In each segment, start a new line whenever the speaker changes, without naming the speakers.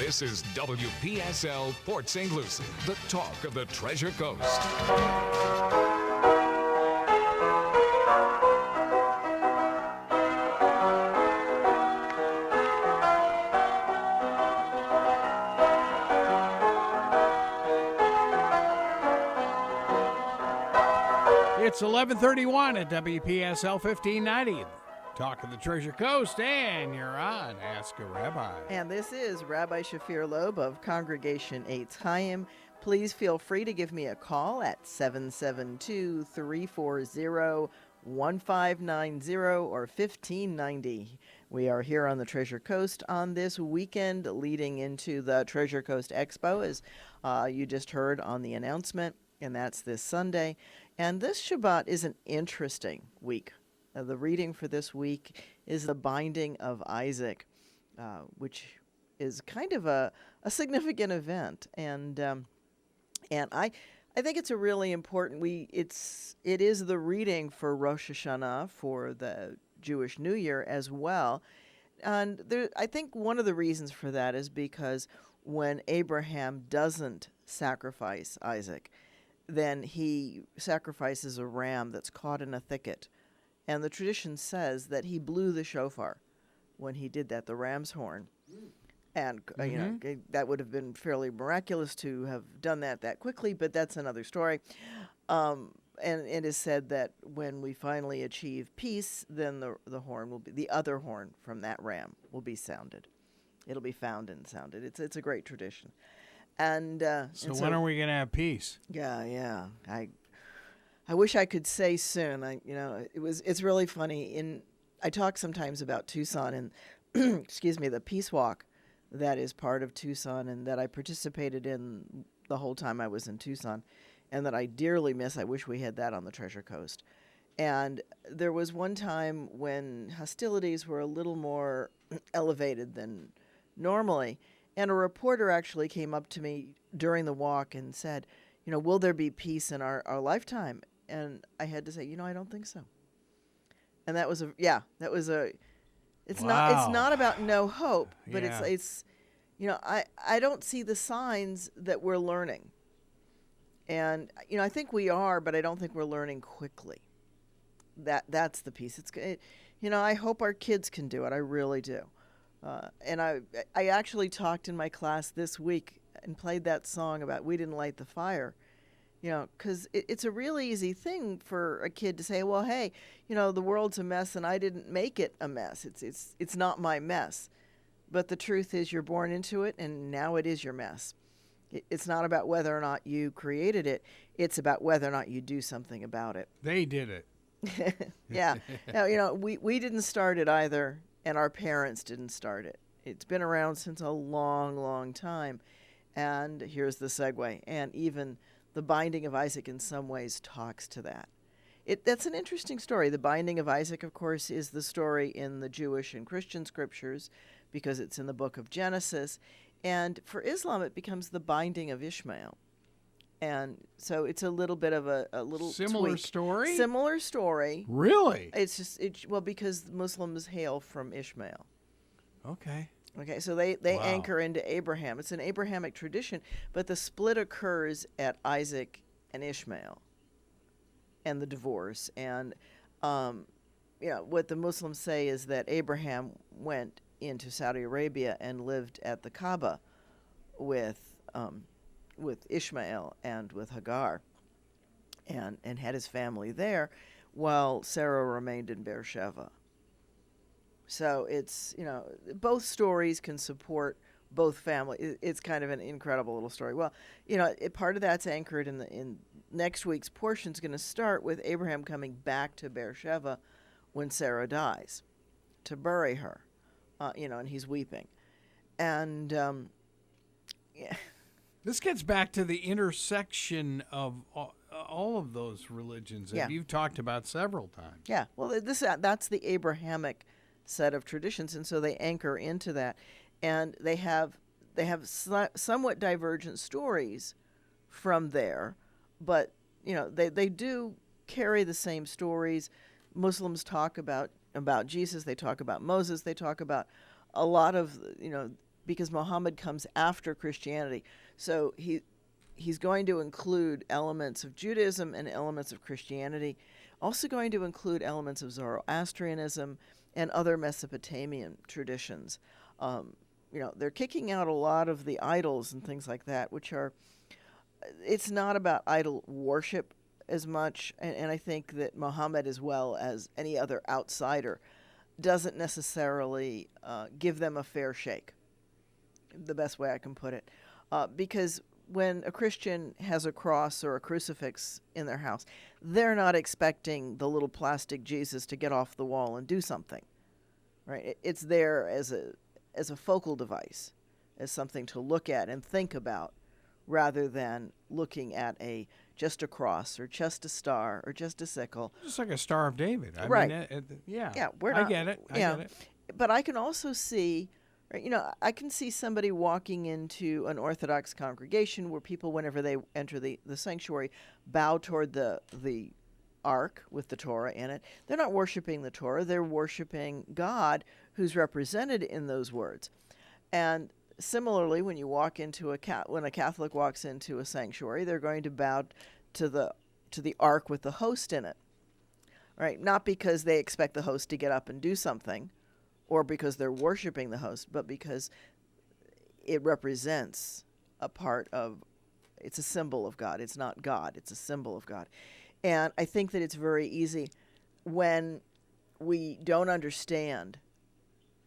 This is WPSL Port St. Lucie, the talk of the Treasure Coast.
It's 11:31 at WPSL 1590. Talk of the Treasure Coast, and you're on Ask a Rabbi.
And this is Rabbi Shafir Loeb of Congregation Eitz Chaim. Please feel free to give me a call at 772-340-1590 or 1590. We are here on the Treasure Coast on this weekend leading into the Treasure Coast Expo, as you just heard on the announcement, and that's this Sunday. And this Shabbat is an interesting week. The reading for this week is the binding of Isaac, which is kind of a significant event, and I think it's a really important. It is the reading for Rosh Hashanah, for the Jewish New Year as well, and I think one of the reasons for that is because when Abraham doesn't sacrifice Isaac, then he sacrifices a ram that's caught in a thicket. And the tradition says that he blew the shofar when he did that, the ram's horn. And, that would have been fairly miraculous to have done that quickly, but that's another story. And it is said that when we finally achieve peace, then the horn will be, the other horn from that ram will be sounded. It'll be found and sounded. It's a great tradition. And
so when are we going to have peace?
Yeah. I wish I could say soon. It's really funny. I talk sometimes about Tucson and the Peace Walk that is part of Tucson and that I participated in the whole time I was in Tucson, and that I dearly miss. I wish we had that on the Treasure Coast. And there was one time when hostilities were a little more elevated than normally, and a reporter actually came up to me during the walk and said, will there be peace in our lifetime? And I had to say, I don't think so. And it's not about no hope, but it's I don't see the signs that we're learning. And, I think we are, but I don't think we're learning quickly. That's the piece. I hope our kids can do it. I really do. And I actually talked in my class this week and played that song about We Didn't Light the Fire. Because it's a really easy thing for a kid to say, well, hey, the world's a mess and I didn't make it a mess. It's not my mess. But the truth is you're born into it, and now it is your mess. It's not about whether or not you created it. It's about whether or not you do something about it.
They did it.
Yeah. Now, we didn't start it either, and our parents didn't start it. It's been around since a long, long time. And here's the segue. And even the binding of Isaac in some ways talks to that. That's an interesting story. The binding of Isaac, of course, is the story in the Jewish and Christian scriptures because it's in the book of Genesis. And for Islam, it becomes the binding of Ishmael. And so it's a little bit of a little
similar
tweak.
story?
Similar story.
Really?
It's just, because Muslims hail from Ishmael.
Okay,
so they
Wow.
anchor into Abraham. It's an Abrahamic tradition, but the split occurs at Isaac and Ishmael and the divorce. And, what the Muslims say is that Abraham went into Saudi Arabia and lived at the Kaaba with Ishmael and with Hagar and had his family there while Sarah remained in Beersheba. So it's, both stories can support both families. It's kind of an incredible little story. Well, part of that's anchored in next week's portion is going to start with Abraham coming back to Beersheba when Sarah dies to bury her, and he's weeping. And,
This gets back to the intersection of all of those religions that you've talked about several times.
Yeah, well, that's the Abrahamic set of traditions, and so they anchor into that, and they have somewhat divergent stories from there, but they do carry the same stories. Muslims talk about Jesus, they talk about Moses, they talk about a lot of because Muhammad comes after Christianity. So he's going to include elements of Judaism and elements of Christianity, also going to include elements of Zoroastrianism and other Mesopotamian traditions. They're kicking out a lot of the idols and things like that, which are, it's not about idol worship as much, and I think that Muhammad, as well as any other outsider, doesn't necessarily give them a fair shake, the best way I can put it. Because when a Christian has a cross or a crucifix in their house, they're not expecting the little plastic Jesus to get off the wall and do something, right? It's there as a focal device, as something to look at and think about, rather than looking at just a cross or just a star or just a sickle.
Just like a Star of David. I
Right.
mean, yeah.
Yeah,
I get it. I get it.
But I can also see, right, I can see somebody walking into an Orthodox congregation where people, whenever they enter the sanctuary, bow toward the ark with the Torah in it. They're not worshiping the Torah. They're worshiping God, who's represented in those words. And similarly, when you walk into when a Catholic walks into a sanctuary, they're going to bow to the ark with the host in it, right? Not because they expect the host to get up and do something, or because they're worshiping the host, but because it represents it's a symbol of God. It's not God. It's a symbol of God. And I think that it's very easy when we don't understand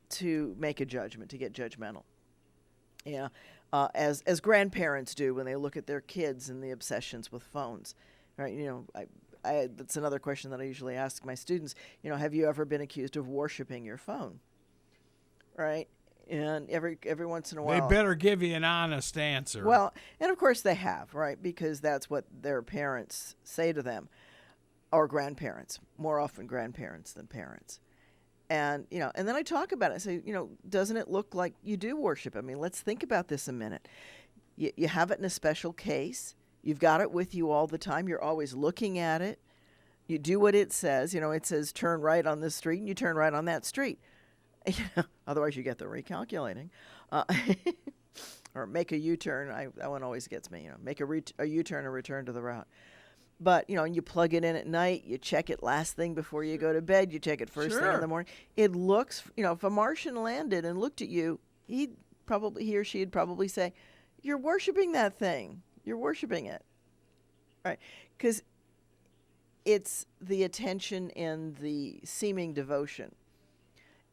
to make a judgment, to get judgmental. As grandparents do when they look at their kids and the obsessions with phones, right? That's another question that I usually ask my students. Have you ever been accused of worshiping your phone? Right? And every once in a while,
they better give you an honest answer.
Well, and of course they have, right? Because that's what their parents say to them, or grandparents. More often grandparents than parents. And and then I talk about it. I say, doesn't it look like you do worship? I mean, let's think about this a minute. You have it in a special case. You've got it with you all the time. You're always looking at it. You do what it says. It says turn right on this street, and you turn right on that street. Otherwise, you get the recalculating, or make a U-turn. That one always gets me. Make a U-turn and return to the route. But you plug it in at night. You check it last thing before you go to bed. You check it first thing in the morning. It looks, if a Martian landed and looked at you, he or she'd probably say, "You're worshiping that thing. You're worshiping it," right? Because it's the attention and the seeming devotion.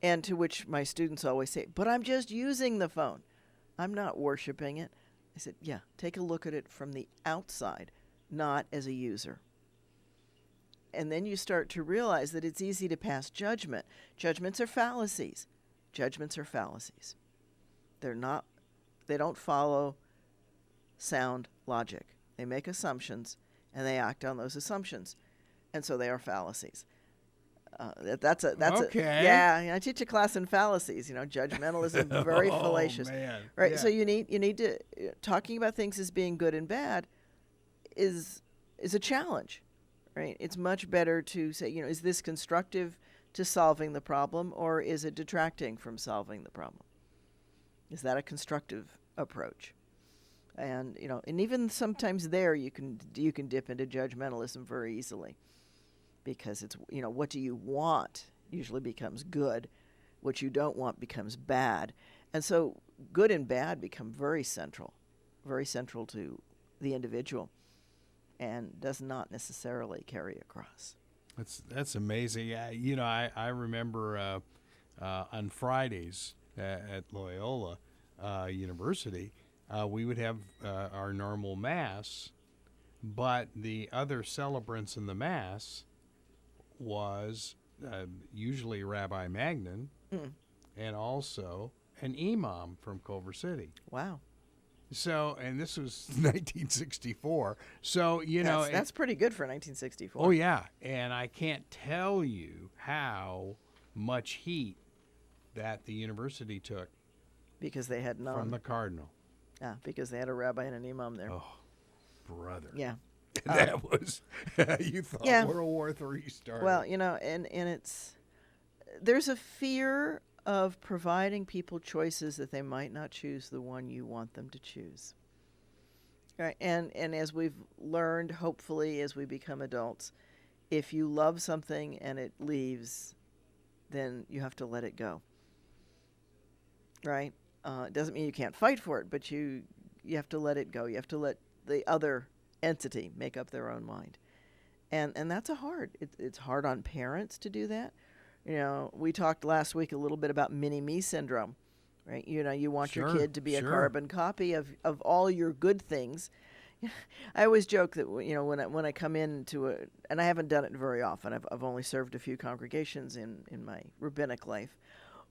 And to which my students always say, "But I'm just using the phone. I'm not worshiping it." I said, "Yeah, take a look at it from the outside, not as a user." And then you start to realize that it's easy to pass judgment. Judgments are fallacies. Judgments are fallacies. They don't follow sound logic. They make assumptions, and they act on those assumptions. And so they are fallacies. That's
okay.
Yeah, I teach a class in fallacies. Judgmentalism, very fallacious.
Man.
Right.
Yeah.
So you need to talking about things as being good and bad is a challenge, right? It's much better to say, is this constructive to solving the problem, or is it detracting from solving the problem? Is that a constructive approach? And and even sometimes there you can dip into judgmentalism very easily. Because it's, what do you want usually becomes good. What you don't want becomes bad. And so good and bad become very central to the individual, and does not necessarily carry across.
That's amazing. I remember on Fridays at Loyola University, we would have our normal Mass, but the other celebrants in the Mass was usually Rabbi Magnan and also an imam from Culver City.
Wow.
So, and this was 1964. So,
that's pretty good for 1964.
Oh, yeah. And I can't tell you how much heat that the university took.
Because they had none.
From the cardinal.
Yeah, because they had a rabbi and an imam there.
Oh, brother.
Yeah.
That was, you thought World War III started.
Well, and there's a fear of providing people choices that they might not choose the one you want them to choose. Right? And as we've learned, hopefully, as we become adults, if you love something and it leaves, then you have to let it go. Right? It doesn't mean you can't fight for it, but you have to let it go. You have to let the other entity make up their own mind. And that's it's hard on parents to do that. You know, we talked last week a little bit about Minime syndrome, right? You know, you want your kid to be a carbon copy of all your good things. I always joke that, you know, when I come into and I haven't done it very often. I've only served a few congregations in my rabbinic life.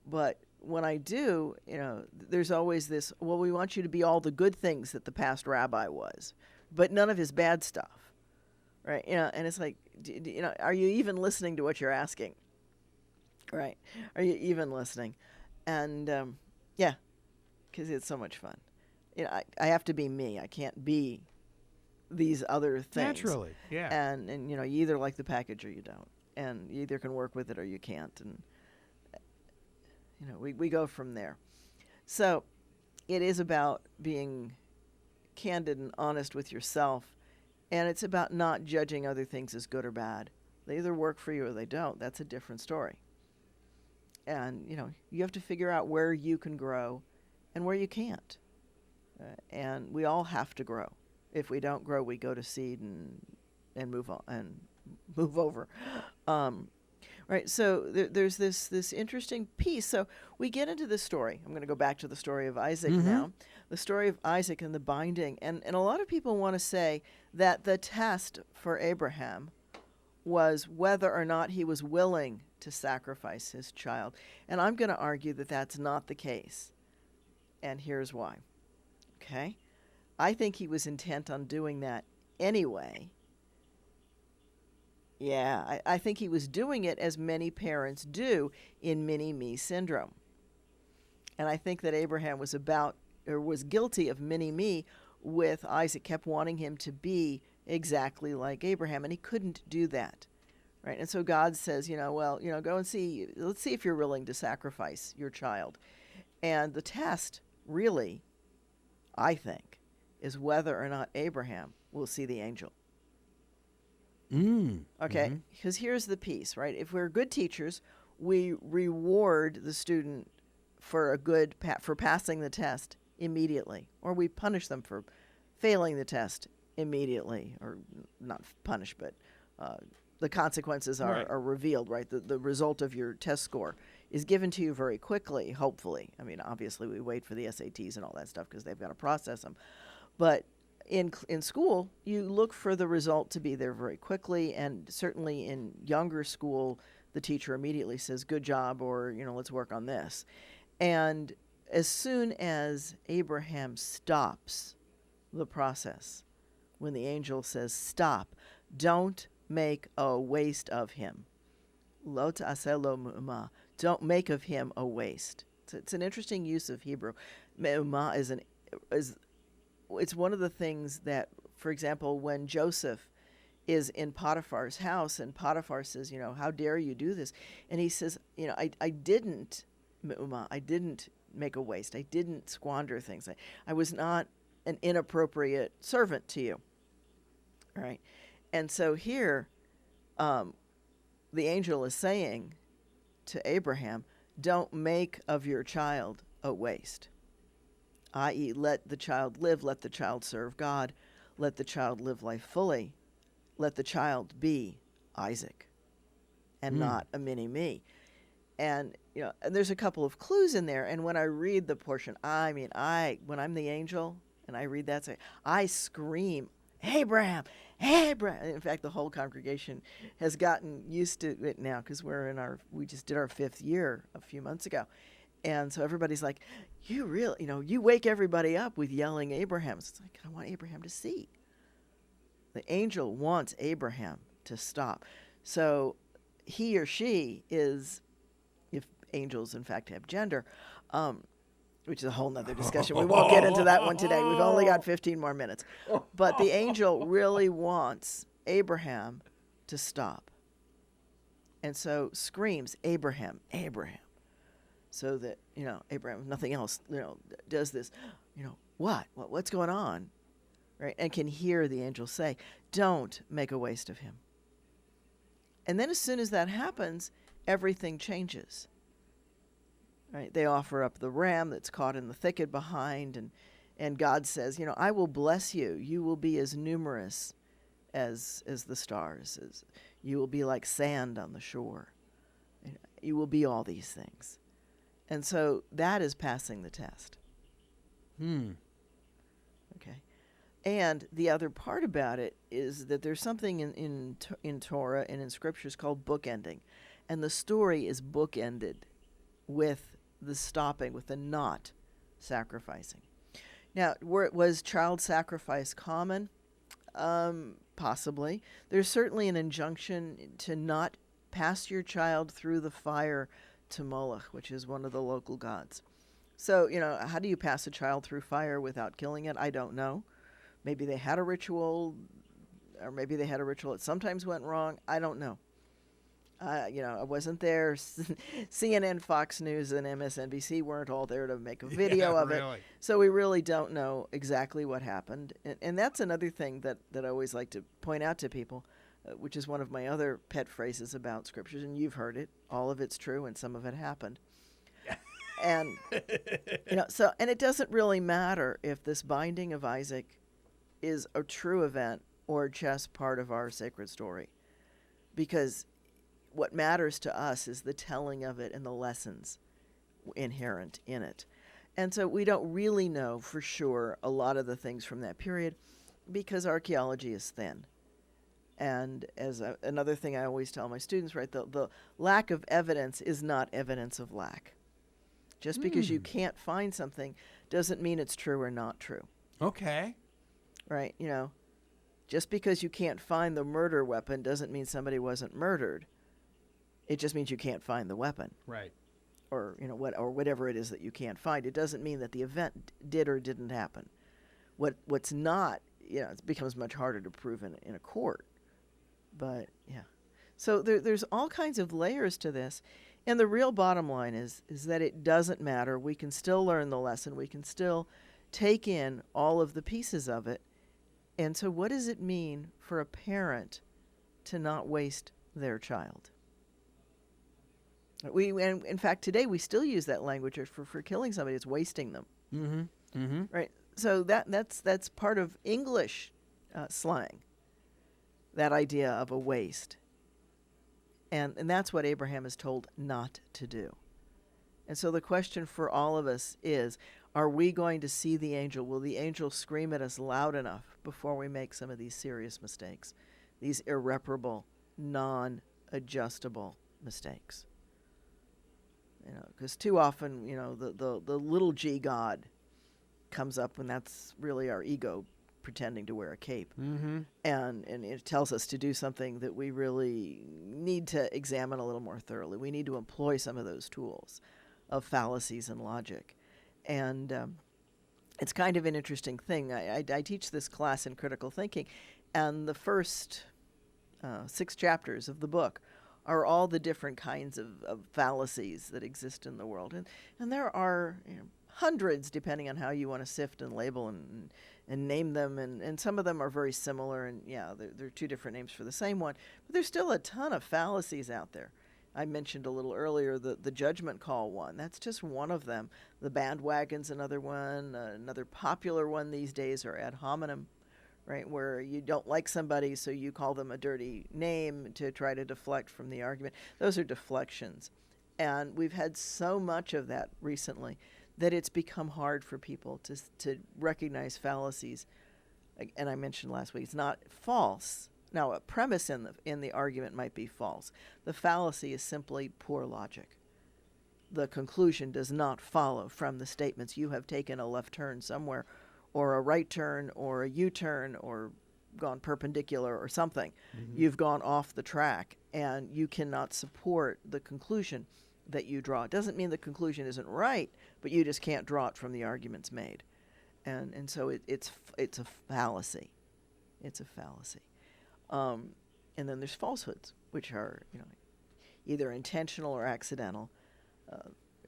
But when I do, you know, there's always this, well, we want you to be all the good things that the past rabbi was, but none of his bad stuff, right? You know, and it's like, you know, are you even listening to what you're asking? Right? Are you even listening? And yeah, because it's so much fun. You know, I have to be me. I can't be these other things.
Naturally, yeah.
And you know, you either like the package or you don't, and you either can work with it or you can't. And you know, we go from there. So it is about being candid and honest with yourself, and it's about not judging other things as good or bad. They either work for you or they don't. That's a different story. And, you know, you have to figure out where you can grow and where you can't. And we all have to grow. If we don't grow, we go to seed and move on and move over. Right, so there's this interesting piece. So we get into this story. I'm going to go back to the story of Isaac now. The story of Isaac and the binding. And a lot of people want to say that the test for Abraham was whether or not he was willing to sacrifice his child. And I'm going to argue that that's not the case. And here's why. Okay? I think he was intent on doing that anyway. Yeah, I think he was doing it as many parents do in mini-me syndrome. And I think that Abraham was guilty of mini-me with Isaac, kept wanting him to be exactly like Abraham, and he couldn't do that. Right? And so God says, well, go and see, let's see if you're willing to sacrifice your child. And the test, really, I think, is whether or not Abraham will see the angel. Okay? Because here's the piece, right? If we're good teachers, we reward the student for for passing the test immediately, or we punish them for failing the test immediately, or not punish, but the consequences are revealed, right? The result of your test score is given to you very quickly, hopefully. I mean, obviously we wait for the SATs and all that stuff because they've got to process them. But in school, you look for the result to be there very quickly, and certainly in younger school, the teacher immediately says, good job, or, let's work on this. And as soon as Abraham stops the process, when the angel says, stop, don't make a waste of him. Lo ta'aseh lo me'umah. Don't make of him a waste. It's an interesting use of Hebrew. Me'umah it's one of the things that, for example, when Joseph is in Potiphar's house and Potiphar says, how dare you do this? And he says, I didn't me'umah. I didn't make a waste. I didn't squander things. I was not an inappropriate servant to you. All right. And so here, the angel is saying to Abraham, don't make of your child a waste, i.e., let the child live, let the child serve God, let the child live life fully, let the child be Isaac and not a mini-me. And, and there's a couple of clues in there. And when I read the portion, when I'm the angel and I read that, I scream, Abraham, Abraham. In fact, the whole congregation has gotten used to it now because we just did our 5th year a few months ago. And so everybody's like, you really, you wake everybody up with yelling Abraham. It's like, I want Abraham to see. The angel wants Abraham to stop. So he or she is, if angels in fact have gender, which is a whole nother discussion. We won't get into that one today. We've only got 15 more minutes. But the angel really wants Abraham to stop. And so screams, Abraham, Abraham. so that, Abraham, if nothing else, does this, what's going on, right? And can hear the angel say, don't make a waste of him. And then as soon as that happens, everything changes, right? They offer up the ram that's caught in the thicket behind, and God says, I will bless you. You will be as numerous as the stars. You will be like sand on the shore. You will be all these things. And so that is passing the test. Okay. And the other part about it is that there's something in Torah and in scriptures called bookending. And the story is bookended with the stopping, with the not sacrificing. Now, was child sacrifice common? Possibly. There's certainly an injunction to not pass your child through the fire to Moloch, which is one of the local gods. So, how do you pass a child through fire without killing it? I don't know. Maybe they had a ritual, or maybe they had a ritual that sometimes went wrong. I don't know. I wasn't there. CNN, Fox News, and MSNBC weren't all there to make a video of it. So we really don't know exactly what happened. And that's another thing that I always like to point out to people, which is one of my other pet phrases about scriptures, and you've heard it. All of it's true, and some of it happened. And, and it doesn't really matter if this binding of Isaac is a true event or just part of our sacred story, because what matters to us is the telling of it and the lessons inherent in it. And so we don't really know for sure a lot of the things from that period because archaeology is thin. And as another thing I always tell my students, right, the lack of evidence is not evidence of lack. Just because you can't find something doesn't mean it's true or not true.
Okay.
Right, just because you can't find the murder weapon doesn't mean somebody wasn't murdered. It just means you can't find the weapon.
Right.
Or, or whatever it is that you can't find. It doesn't mean that the event did or didn't happen. What's not, it becomes much harder to prove in a court. But, yeah. So there's all kinds of layers to this. And the real bottom line is that it doesn't matter. We can still learn the lesson. We can still take in all of the pieces of it. And so what does it mean for a parent to not waste their child? And in fact, today we still use that language for killing somebody. It's wasting them.
Mm-hmm. Mm-hmm.
Right. So that's part of English slang. That idea of a waste. And that's what Abraham is told not to do. And so the question for all of us is, are we going to see the angel? Will the angel scream at us loud enough before we make some of these serious mistakes? These irreparable, non-adjustable mistakes. Because too often, the little g God comes up, and that's really our ego pretending to wear a cape.
Mm-hmm.
And it tells us to do something that we really need to examine a little more thoroughly. We need to employ some of those tools of fallacies and logic. And it's kind of an interesting thing. I teach this class in critical thinking, and the first 6 chapters of the book are all the different kinds of fallacies that exist in the world. And there are hundreds, depending on how you want to sift and label and name them. And some of them are very similar. And, they're 2 different names for the same one. But there's still a ton of fallacies out there. I mentioned a little earlier the judgment call one. That's just one of them. The bandwagon's another one. Another popular one these days are ad hominem. Right, where you don't like somebody, so you call them a dirty name to try to deflect from the argument. Those are deflections. And we've had so much of that recently that it's become hard for people to recognize fallacies. And I mentioned last week, it's not false. Now, a premise in the argument might be false. The fallacy is simply poor logic. The conclusion does not follow from the statements. You have taken a left turn somewhere, or a right turn, or a U-turn, or gone perpendicular or something. Mm-hmm. You've gone off the track, and you cannot support the conclusion that you draw. It doesn't mean the conclusion isn't right, but you just can't draw it from the arguments made. And so it's a fallacy. It's a fallacy. And then there's falsehoods, which are either intentional or accidental.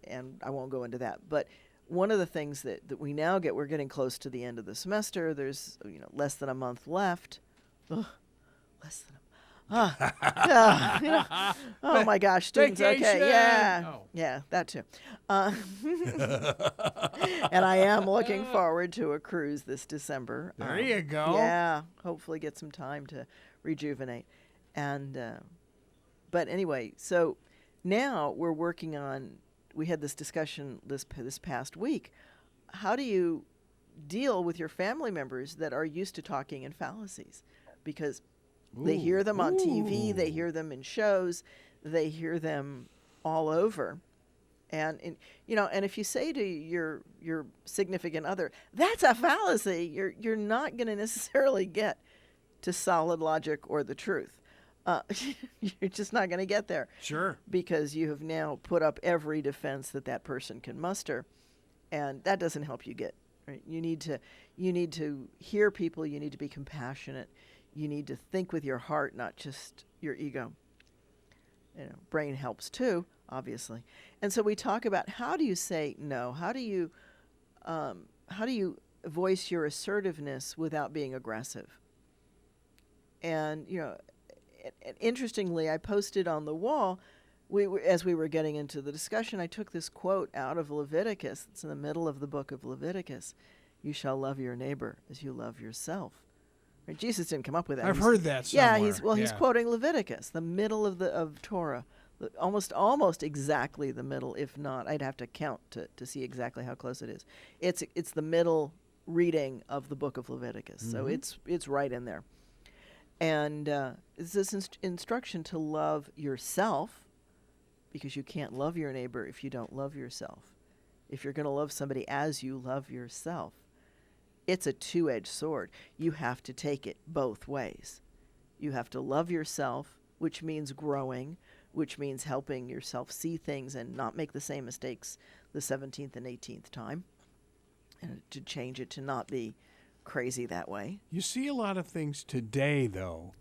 and I won't go into that. But one of the things that we now get, we're getting close to the end of the semester. There's less than a month left. Ugh, less than oh my gosh, students.
Vacation.
Okay, yeah,
Oh.
yeah, that too. And I am looking forward to a cruise this December.
There you go.
Yeah, hopefully get some time to rejuvenate. And but anyway, so now we're working on. We had this discussion this past week. How do you deal with your family members that are used to talking in fallacies? Because they hear them on TV, they hear them in shows, they hear them all over. And and if you say to your significant other, that's a fallacy, you're not going to necessarily get to solid logic or the truth. You're just not going to get there.
Sure.
Because you have now put up every defense that person can muster, and that doesn't help you get. Right? You need to hear people. You need to be compassionate. You need to think with your heart, not just your ego. Brain helps too, obviously. And so we talk about how do you say no? How do you voice your assertiveness without being aggressive? And interestingly, I posted on the wall. As we were getting into the discussion, I took this quote out of Leviticus. It's in the middle of the book of Leviticus. You shall love your neighbor as you love yourself. Right? Jesus didn't come up with that.
I've heard that somewhere.
Yeah, he's quoting Leviticus, the middle of Torah, almost exactly the middle. If not, I'd have to count to see exactly how close it is. It's the middle reading of the book of Leviticus, so it's right in there. And it's this instruction to love yourself, because you can't love your neighbor if you don't love yourself. If you're going to love somebody as you love yourself, it's a two-edged sword. You have to take it both ways. You have to love yourself, which means growing, which means helping yourself see things and not make the same mistakes the 17th and 18th time, and to change it to not be crazy that way.
You see a lot of things today, though,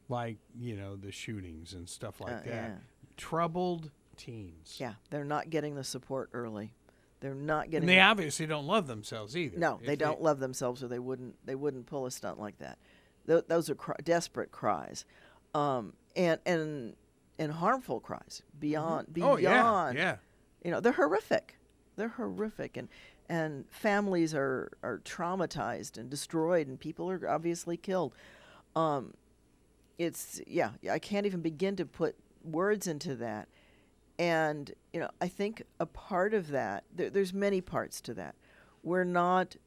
like, the shootings and stuff like that.
Yeah.
Troubled teens.
Yeah, they're not getting the support early. They're not getting.
And they obviously don't love themselves either.
No, they don't love themselves, or they wouldn't pull a stunt like that. Those are desperate cries, and harmful cries beyond.
Oh yeah.
They're horrific. They're horrific, and families are traumatized and destroyed, and people are obviously killed. I can't even begin to put words into that. And I think a part of that, there's many parts to that. We're not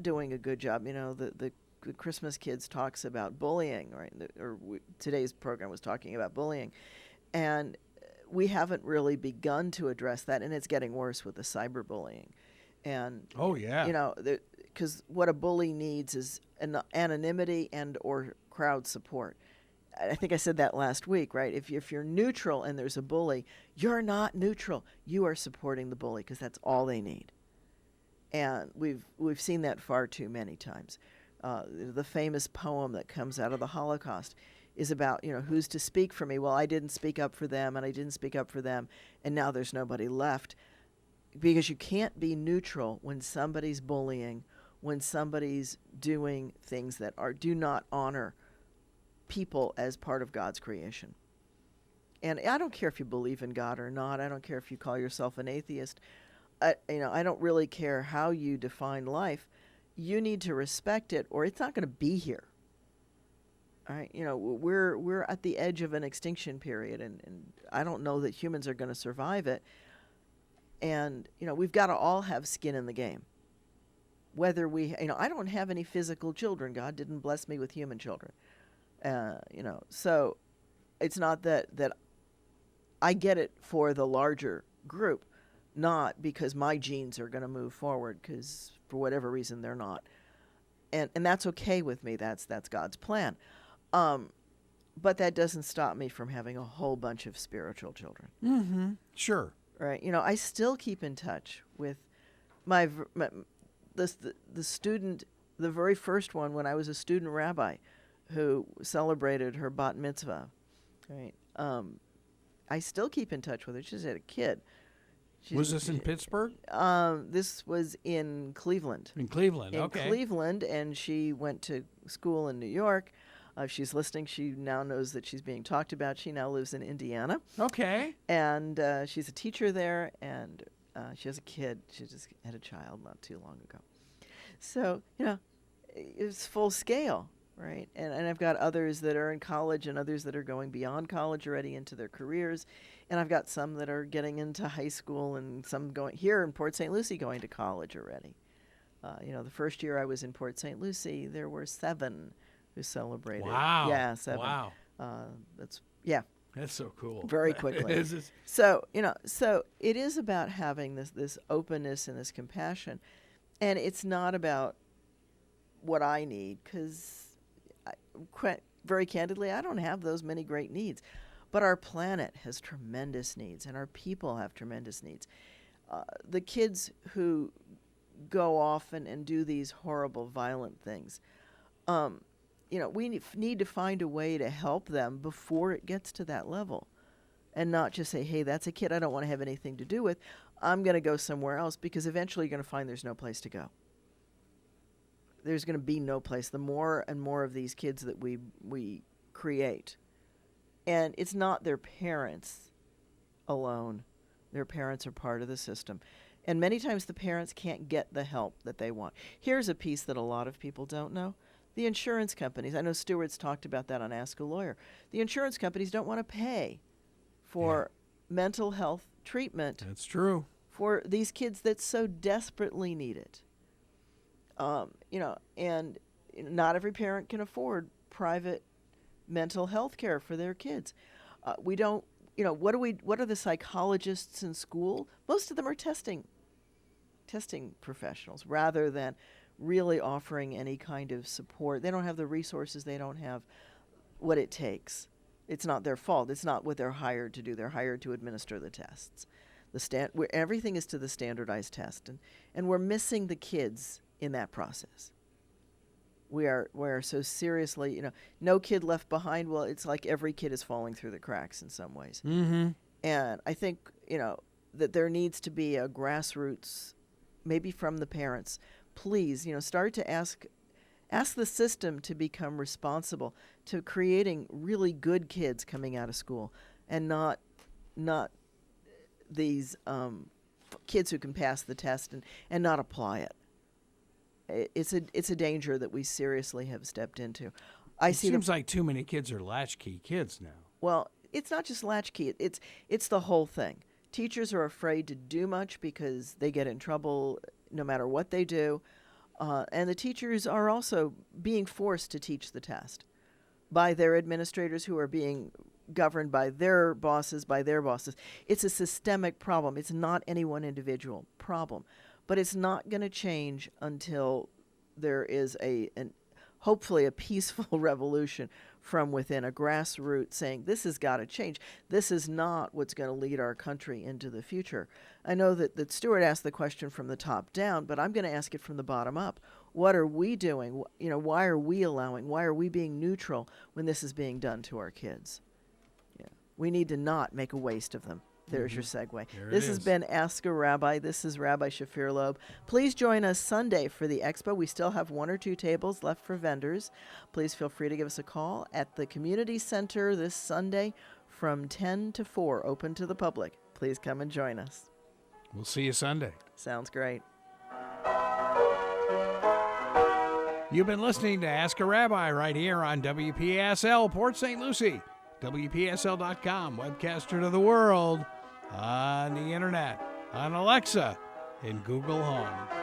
doing a good job. The Christmas Kids talks about bullying, right? Today's program was talking about bullying, and we haven't really begun to address that, and it's getting worse with the cyberbullying. And because what a bully needs is anonymity and or crowd support. I think I said that last week, right? If you're neutral and there's a bully, you're not neutral. You are supporting the bully, because that's all they need. And we've seen that far too many times. The famous poem that comes out of the Holocaust is about, who's to speak for me? Well, I didn't speak up for them, and I didn't speak up for them, and now there's nobody left. Because you can't be neutral when somebody's bullying, when somebody's doing things that do not honor people as part of God's creation. And I don't care if you believe in God or not. I don't care if you call yourself an atheist. I don't really care how you define life. You need to respect it, or it's not going to be here. All right, we're at the edge of an extinction period, and I don't know that humans are going to survive it. And we've got to all have skin in the game. Whether I don't have any physical children. God didn't bless me with human children. So it's not that I get it for the larger group, not because my genes are going to move forward, because for whatever reason they're not, and that's okay with me. That's God's plan, but that doesn't stop me from having a whole bunch of spiritual children.
Mm-hmm. Sure.
Right. I still keep in touch with the student, the very first one when I was a student rabbi, who celebrated her bat mitzvah, right? I still keep in touch with her. She's had a kid.
Was this in Pittsburgh?
This was in Cleveland.
In Cleveland,
In
okay.
Cleveland, and she went to school in New York. If she's listening, she now knows that she's being talked about. She now lives in Indiana.
Okay.
And she's a teacher there, and she has a kid. She just had a child not too long ago. So, it's full scale, right? And I've got others that are in college and others that are going beyond college already into their careers. And I've got some that are getting into high school and some going here in Port St. Lucie going to college already. The first year I was in Port St. Lucie, there were 7 who celebrated.
Wow.
Yeah, 7.
Wow.
That's
so cool.
Very quickly. So it is about having this openness and this compassion. And it's not about what I need, because very candidly, I don't have those many great needs. But our planet has tremendous needs, and our people have tremendous needs. The kids who go off and do these horrible, violent things, we need to find a way to help them before it gets to that level, and not just say, hey, that's a kid I don't want to have anything to do with. I'm going to go somewhere else, because eventually you're going to find there's no place to go. There's going to be no place. The more and more of these kids that we create, and it's not their parents alone. Their parents are part of the system. And many times the parents can't get the help that they want. Here's a piece that a lot of people don't know. The insurance companies, I know Stuart's talked about that on Ask a Lawyer. The insurance companies don't want to pay for mental health treatment.
That's true.
For these kids that so desperately need it. And not every parent can afford private mental health care for their kids. We don't, what are the psychologists in school? Most of them are testing professionals rather than really offering any kind of support. They don't have the resources. They don't have what it takes. It's not their fault. It's not what they're hired to do. They're hired to administer the tests. Everything is to the standardized test, and we're missing the kids in that process. We are so seriously, no kid left behind. Well, it's like every kid is falling through the cracks in some ways.
Mm-hmm.
And I think, that there needs to be a grassroots, maybe from the parents, please, start to ask the system to become responsible to creating really good kids coming out of school, and not these kids who can pass the test and not apply it. It's a danger that we seriously have stepped into.
It seems like too many kids are latchkey kids now.
Well, it's not just latchkey. It's the whole thing. Teachers are afraid to do much because they get in trouble no matter what they do. And the teachers are also being forced to teach the test by their administrators, who are being governed by their bosses, It's a systemic problem. It's not any one individual problem. But it's not going to change until there is hopefully a peaceful revolution from within, a grassroots saying, this has got to change. This is not what's going to lead our country into the future. I know that Stuart asked the question from the top down, but I'm going to ask it from the bottom up. What are we doing? Why are we allowing? Why are we being neutral when this is being done to our kids? Yeah. We need to not make a waste of them. There's your segue. This has been Ask a Rabbi. This is Rabbi Shafir Loeb. Please join us Sunday for the expo. We still have 1 or 2 tables left for vendors. Please feel free to give us a call at the Community Center this Sunday from 10 to 4, open to the public. Please come and join us.
We'll see you Sunday.
Sounds great.
You've been listening to Ask a Rabbi right here on WPSL Port St. Lucie, WPSL.com, webcaster to the world, on the internet, on Alexa, and Google Home.